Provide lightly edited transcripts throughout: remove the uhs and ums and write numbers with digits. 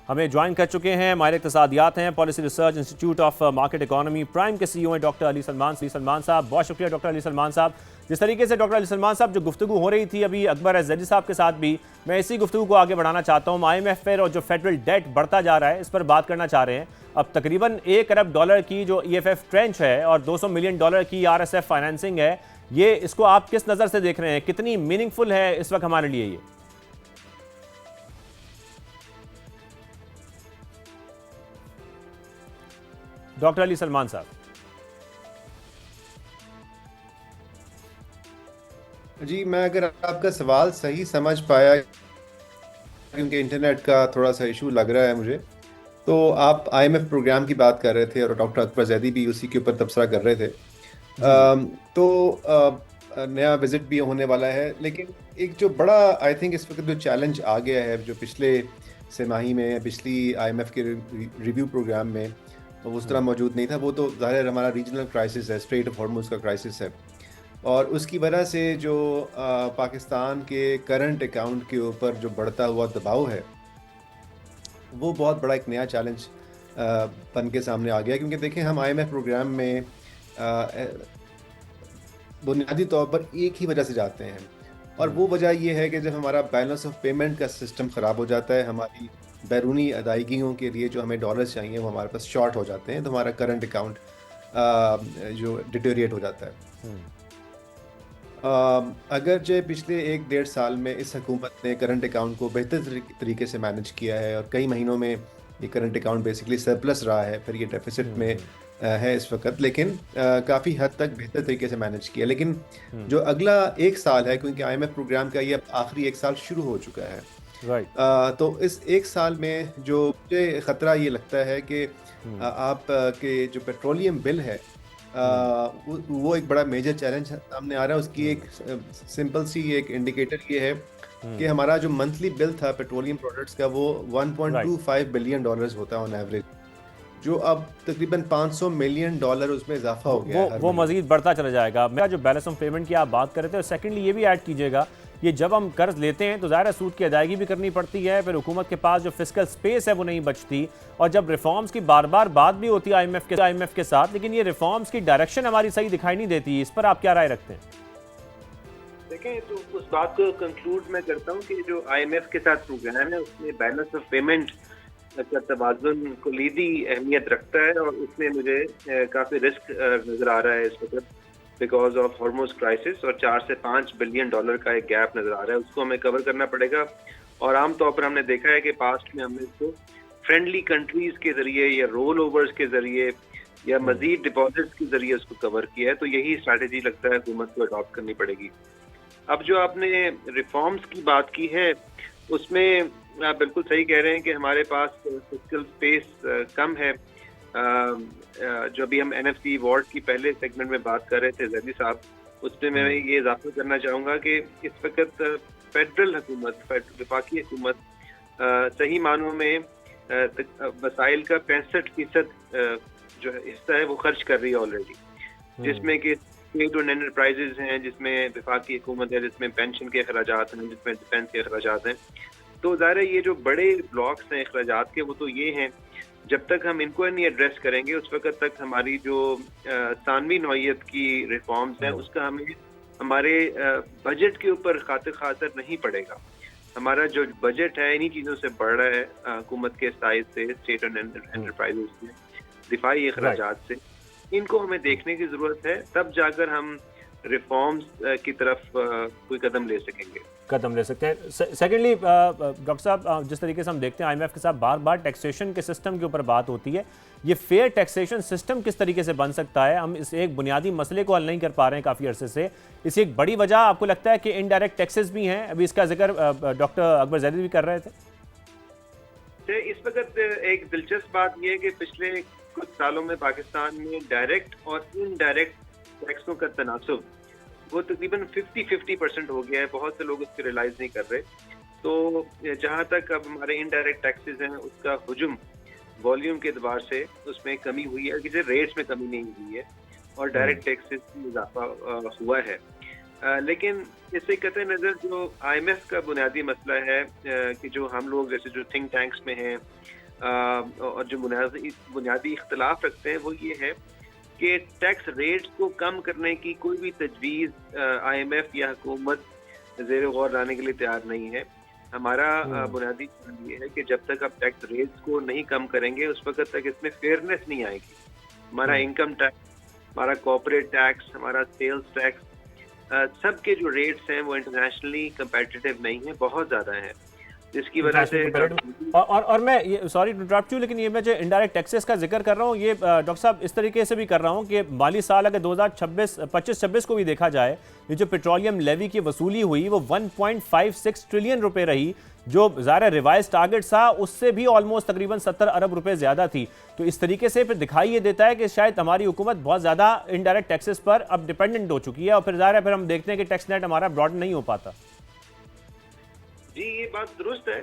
हमें ज्वाइन कर चुके हैं, माहिर इक़्तिसादियात हैं, policy research institute of market economy prime के CEO हैं डॉक्टर अली सलमान साहब। बहुत शुक्रिया डॉक्टर अली सलमान साहब। जिस तरीके से डॉक्टर अली सलमान साहब जो गुफ्तगू हो रही थी अभी अकबर जैदी साहब के साथ भी, मैं इसी गुफ्तगू को आगे बढ़ाना चाहता हूँ। IMF पर और जो फेडरल डेट बढ़ता जा रहा है इस पर बात करना चाह रहे हैं। अब तकरीबन $1 अरब की जो EFF ट्रेंच है और $200 मिलियन की RSF फाइनेंसिंग है, ये इसको आप किस नज़र से देख रहे हैं? कितनी मीनिंगफुल है इस वक्त हमारे लिए ये? डॉक्टर अली सलमान साहब। जी, मैं अगर आपका सवाल सही समझ पाया, क्योंकि इंटरनेट का थोड़ा सा इशू लग रहा है मुझे, तो आप IMF प्रोग्राम की बात कर रहे थे और डॉक्टर अकबर जैदी भी उसी के ऊपर तबसरा कर रहे थे। जी जी। नया विजिट भी होने वाला है, लेकिन एक जो बड़ा आई थिंक इस वक्त जो चैलेंज आ गया है, जो पिछले तिमाही में पिछली IMF के रिव्यू प्रोग्राम में वो उस तरह मौजूद नहीं था, वो तो ज़ाहिर हमारा रीजनल क्राइसिस है, स्ट्रेट ऑफ हॉर्मुज़ का क्राइसिस है। और उसकी वजह से जो पाकिस्तान के करंट अकाउंट के ऊपर जो बढ़ता हुआ दबाव है, वो बहुत बड़ा एक नया चैलेंज बन के सामने आ गया। क्योंकि देखें, हम IMF प्रोग्राम में बुनियादी तौर पर एक ही वजह से जाते हैं, और वो वजह ये है कि जब हमारा बैलेंस ऑफ पेमेंट का सिस्टम ख़राब हो जाता है, हमारी बैरूनी अदायगियों के लिए जो हमें डॉलर्स चाहिए वो हमारे पास शॉर्ट हो जाते हैं, तो हमारा करंट अकाउंट जो डिटेरिएट हो जाता है। अगर जो पिछले 1-1.5 साल में इस हुकूमत ने करंट अकाउंट को बेहतर तरीके से मैनेज किया है, और कई महीनों में ये करंट अकाउंट बेसिकली सरप्लस रहा है, फिर ये डेफिसिट में है इस वक्त, लेकिन काफ़ी हद तक बेहतर तरीके से मैनेज किया। लेकिन जो अगला 1 साल है, क्योंकि IMF प्रोग्राम का ये आखिरी 1 साल शुरू हो चुका है, राइट। तो इस 1 साल में जो मुझे ख़तरा ये लगता है कि आप के जो पेट्रोलियम बिल है, वो एक बड़ा मेजर चैलेंज सामने आ रहा है। उसकी एक सिंपल सी एक इंडिकेटर ये है कि हमारा जो मंथली बिल था पेट्रोलियम प्रोडक्ट्स का, वो $1.25 बिलियन होता है ऑन एवरेज, जो अब तकरीबन $500 मिलियन उसमें इजाफा हो गया है। वो मजीद बढ़ता चला जाएगा। मेरा जो बैलेंस ऑफ पेमेंट की आप बात कर रहे थे, और सेकेंडली ये भी ऐड कीजिएगा, ये जब हम कर्ज लेते हैं तो ज़ाहिर है सूद की अदायगी भी करनी पड़ती है, फिर हुकूमत के पास जो फिस्कल स्पेस है वो नहीं बचती, और जब रिफॉर्म्स की बार बार बात भी होती है IMF के साथ, लेकिन ये रिफॉर्म्स की डायरेक्शन हमारी सही दिखाई नहीं देती। इस पर आप क्या राय रखते हैं? देखें, तो उस बात को कंक्लूड मैं करता हूँ कि जो IMF के साथ प्रोग्राम है उसमें बैलेंस ऑफ पेमेंट का तवाज़ुन कुलीदी अहमियत रखता है, और उसमें मुझे काफ़ी रिस्क नज़र आ रहा है इस वक्त बिकॉज ऑफ हॉर्मुज़ क्राइसिस, और $4 से $5 बिलियन का एक गैप नज़र आ रहा है, उसको हमें कवर करना पड़ेगा। और आमतौर पर हमने देखा है कि पास्ट में हमने इसको फ्रेंडली कंट्रीज़ के ज़रिए या रोल ओवर्स के ज़रिए या मज़ीद डिपॉजिट्स के ज़रिए उसको कवर किया है, तो यही स्ट्रैटेजी लगता है हुकूमत को अडॉप्ट करनी पड़ेगी। अब जो आपने रिफॉर्म्स की बात की है, उसमें आप बिल्कुल सही कह रहे हैं कि हमारे पास फिस्कल स्पेस कम है। जो अभी हम NFC वॉर्ड की पहले सेगमेंट में बात कर रहे थे जैदी साहब, उसमें मैं ये इजाफा करना चाहूँगा कि इस वक्त फेडरल हुकूमत, वफाकी हुकूमत सही मानों में वसाइल का 65% जो हिस्सा है वो खर्च कर रही है ऑलरेडी, जिसमें कि स्टेट ओन्ड एंटरप्राइजेज हैं, जिसमें वफाकी हुकूमत है, जिसमें पेंशन के अखराजात हैं, जिसमें डिफेंस के अखराजात हैं। तो ज़ाहिर है ये जो बड़े ब्लॉक्स हैं अखराजात के, वो तो ये हैं, जब तक हम इनको नहीं एड्रेस करेंगे उस वक्त तक हमारी जो सानवी नौइयत की रिफॉर्म्स हैं उसका हमें हमारे बजट के ऊपर खातिर नहीं पड़ेगा। हमारा जो बजट है इन्हीं चीज़ों से बढ़ रहा है, हुकूमत के साइज से, स्टेट एंड एंटरप्राइजेज से, दिफाई अखराजात से। इनको हमें देखने की ज़रूरत है, तब जाकर हम रिफॉर्म्स की तरफ कोई कदम ले सकते हैं। सेकेंडली डॉक्टर साहब, जिस तरीके से हम देखते हैं IMF के साथ बार बार टैक्सेशन के सिस्टम के ऊपर बात होती है, ये फेयर टैक्सेशन सिस्टम किस तरीके से बन सकता है? हम इस एक बुनियादी मसले को हल नहीं कर पा रहे हैं काफ़ी अरसे से। इसी एक बड़ी वजह आपको लगता है कि इनडायरेक्ट टैक्सेस भी हैं? अभी इसका जिक्र डॉक्टर अकबर जैदी भी कर रहे थे। इस वक्त एक दिलचस्प बात यह है कि पिछले कुछ सालों में पाकिस्तान में डायरेक्ट और इनडायरेक्ट टैक्सों का तनासुब वो तकरीबन 50-50% हो गया है। बहुत से लोग उसको रियलाइज नहीं कर रहे। तो जहाँ तक अब हमारे इनडायरेक्ट टैक्सेस हैं उसका हुजूम वॉल्यूम के एतबार से उसमें कमी हुई है, किसी रेट्स में कमी नहीं हुई है, और डायरेक्ट टैक्सेस में इजाफा हुआ है। लेकिन इससे कतई नज़र जो IMF का बुनियादी मसला है कि जो हम लोग जैसे जो थिंक टैंक्स में हैं और जो बुनियादी इख्तलाफ रखते हैं वो ये है कि टैक्स रेट्स को कम करने की कोई भी तजवीज़ IMF या हुकूमत ज़ेर गौर लाने के लिए तैयार नहीं है। हमारा बुनियादी ये है कि जब तक आप टैक्स रेट्स को नहीं कम करेंगे उस वक्त तक इसमें फेयरनेस नहीं आएगी। हमारा इनकम टैक्स, हमारा कॉर्पोरेट टैक्स, हमारा सेल्स टैक्स, सबके जो रेट्स हैं वो इंटरनेशनली कंपेटिटिव नहीं है, बहुत ज़्यादा है, जिसकी वजह से और मैं ये सॉरी टू इंटरप्ट यू, लेकिन ये मैं जो इनडायरेक्ट टैक्सेस का जिक्र कर रहा हूँ ये डॉक्टर साहब इस तरीके से भी कर रहा हूँ कि माली साल अगर 2025-26 को भी देखा जाए, ये जो पेट्रोलियम लेवी की वसूली हुई वो 1.56 ट्रिलियन रुपए रही, जो ज़ाहिर रिवाइज टारगेट था उससे भी ऑलमोस्ट तकरीबन 70 अरब रुपए ज़्यादा थी। तो इस तरीके से फिर दिखाई ये देता है कि शायद हमारी हुकूमत बहुत ज़्यादा इनडायरेक्ट टैक्सेस पर अब डिपेंडेंट हो चुकी है और फिर ज़ाहिर है फिर हम देखते हैं कि टैक्स नेट हमारा ब्रॉड नहीं हो पाता। जी ये बात दुरुस्त है।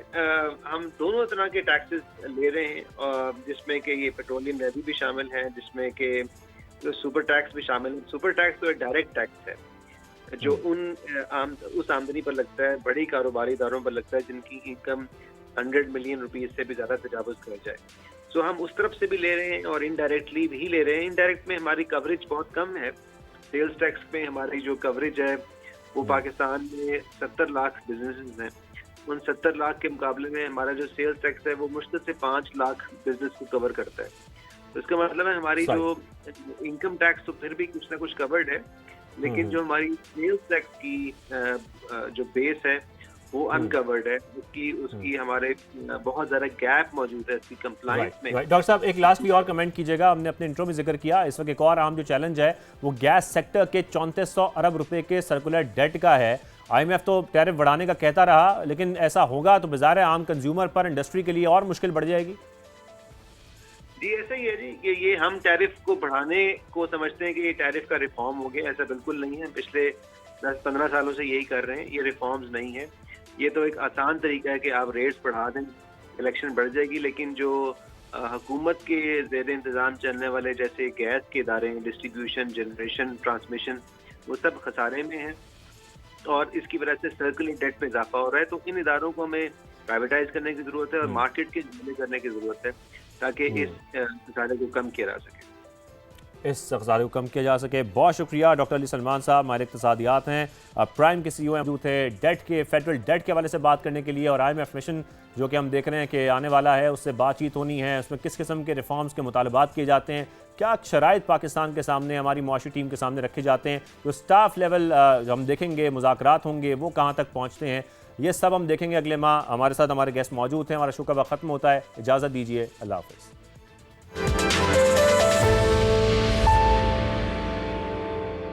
हम दोनों तरह के टैक्सेस ले रहे हैं जिसमें कि ये पेट्रोलियम लेवी भी शामिल है, जिसमें कि जो सुपर टैक्स भी शामिल है। सुपर टैक्स तो एक डायरेक्ट टैक्स है जो उस आमदनी पर लगता है, बड़ी कारोबारी इदारों पर लगता है जिनकी इनकम 100 मिलियन रुपीस से भी ज़्यादा तजावुज़ कर जाए। सो हम उस तरफ से भी ले रहे हैं और इनडायरेक्टली भी ले रहे हैं। इनडायरेक्ट में हमारी कवरेज बहुत कम है। सेल्स टैक्स में हमारी जो कवरेज है वो पाकिस्तान में 70 लाख बिजनेसेस हैं, उन 70 लाख के मुकाबले में हमारा जो सेल्स टैक्स है वो मुश्किल से 5 लाख बिजनेस को कवर करता है। तो इसका मतलब है हमारी जो इनकम टैक्स तो फिर भी कुछ ना कुछ कवर्ड है, लेकिन जो हमारी सेल्स टैक्स की जो बेस है वो अनकवर्ड है, उसकी हमारे बहुत ज़्यादा गैप मौजूद है इसकी कंप्लायंस में। डॉक्टर साहब एक लास्ट भी और कमेंट कीजिएगा, हमने अपने इंट्रो में जिक्र किया इस वक्त एक और आम जो चैलेंज है वो गैस सेक्टर के 3400 अरब रुपए के सर्कुलर डेट का है। IMF तो टैरिफ बढ़ाने का कहता रहा, लेकिन ऐसा होगा तो बाजार आम कंज्यूमर पर, इंडस्ट्री के लिए और मुश्किल बढ़ जाएगी। जी ऐसा ही है जी कि ये हम टैरिफ को बढ़ाने को समझते हैं कि ये टैरिफ का रिफॉर्म हो गया, ऐसा बिल्कुल नहीं है। पिछले 10-15 सालों से यही कर रहे हैं, ये रिफॉर्म्स नहीं है। ये तो एक आसान तरीका है कि आप रेट्स बढ़ा दें, इलेक्शन बढ़ जाएगी, लेकिन जो हुकूमत के ज़ेर इंतज़ाम चलने वाले जैसे गैस के इदारे, डिस्ट्रीब्यूशन, जनरेशन, ट्रांसमिशन, वो सब खसारे में हैं और इसकी वजह से सर्कुलर डेट में इजाफा हो रहा है। तो इन इदारों को हमें प्राइवेटाइज करने की ज़रूरत है और मार्केट के ज़रिए करने की ज़रूरत है ताकि इस खसारे को कम किया जा सके। इस खसारे को कम किया जा सके। बहुत शुक्रिया डॉक्टर अली सलमान साहब, माहिर इक़्तिसादियात हैं, प्राइम के CEO मौजूद थे डेट के, फेडरल डेट के हवाले से बात करने के लिए, और IMF मिशन जो कि हम देख रहे हैं कि आने वाला है उससे बातचीत होनी है, उसमें किस किस्म के रिफॉर्म्स के मुतालबात किए जाते हैं, क्या शराइत पाकिस्तान के सामने, हमारी मुआशी टीम के सामने रखे जाते हैं, जो स्टाफ लेवल हम देखेंगे, मुज़ाकरात होंगे वो कहाँ तक पहुँचते हैं, ये सब हम देखेंगे अगले माह। हमारे साथ हमारे गेस्ट मौजूद हैं। हमारा शो का वक्त ख़त्म होता है, इजाज़त दीजिए, अल्लाह हाफ़िज़।